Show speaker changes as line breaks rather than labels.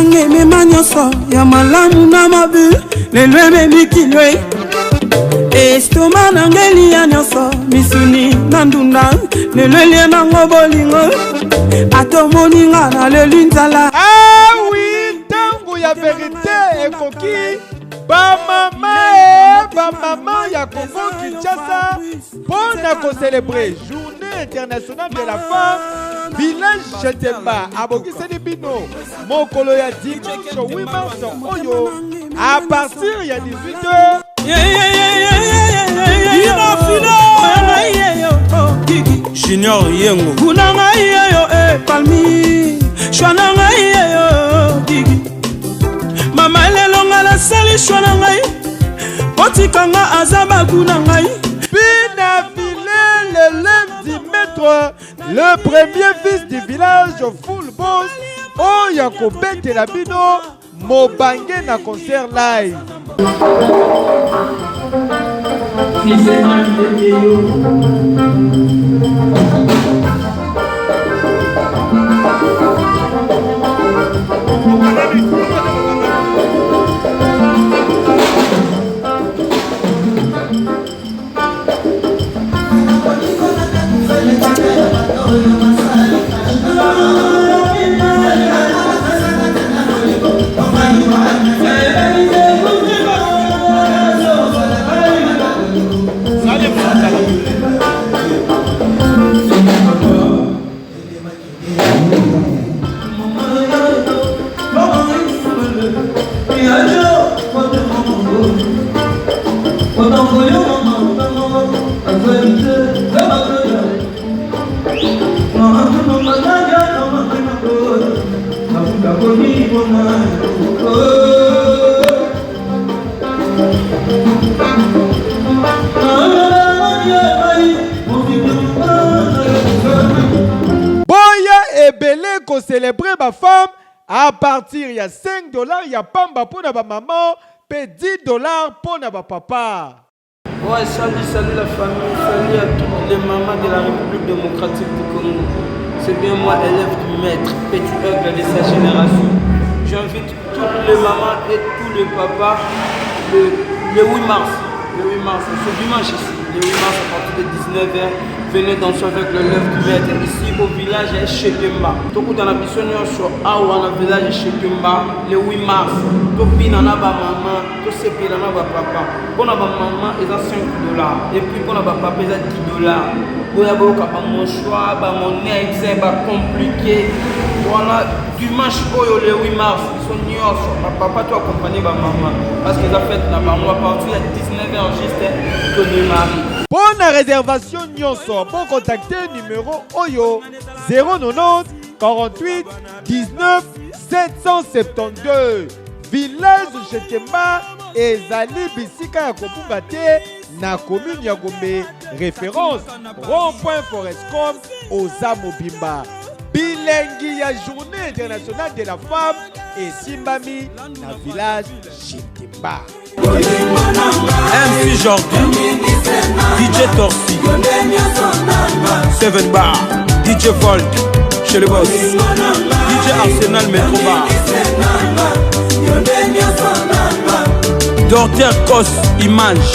nange mema nyonso ya malamu na mabe lelo ememikilwe estoma nange lia nyonso misuni na ndunda lelo elie nango bolingo atomoninga na leli nzala.
Ah oui, tango ya vérité ekoki ba maman ya Congo Kinshasa pour na célébrer journée internationale de la femme. Village Chetemba abokiseli bino mokolo ya dimanche 8 mars oyo à partir ya 18h.
Junior Yengo kunanga yeyo palmi shwananga yeyo digi mama lelonga la sali shwananga otikanga azaba kunanga
Bina Vilé le lundi maître le premier fils du village full boss oya kobetela bino mobange na concert live. Célébrer ma femme à partir il y a $5, il y a pamba pour ma maman, et $10 pour ma papa.
Ouais, salut la famille, salut à toutes les mamans de la République démocratique du Congo. C'est bien moi, élève du maître, petit aigle de sa génération. J'invite toutes les mamans et tous les papas le 8 mars. Le 8 mars, c'est dimanche ici. Le 8 mars à partir de 19h. Venez danser avec le lèvre du maître ici au village de Chetemba. Tout dans la mission sur Awa, le village de Chetemba, le 8 mars. Tout bien dans la maman, tout ce qui est dans la papa. Pour la maman, ils ont $5. Et puis pour la papa, ils ont $10. Pour la papa, mon choix, mon ex, c'est compliqué. Voilà, dimanche, le 8 mars, ils sont nios. Papa, tu accompagnes ma maman. Parce qu'ils ont fait la maman à partir de 19h juste que le mari.
Pour la réservation Nyonso, pour contacter numéro Oyo 090 48 19 772. Village Chetemba et Zali Bisika Yakobungate na commune ya Gombe. Référence rond-point Forestcom aux Amobimba. Bilengi ya journée internationale de la femme et Simbami na village Chetemba.
MC Jordan, DJ Torsi, 7 Bar, DJ Volt, chez le boss, DJ Arsenal Metro Bar, Docteur Cos Image.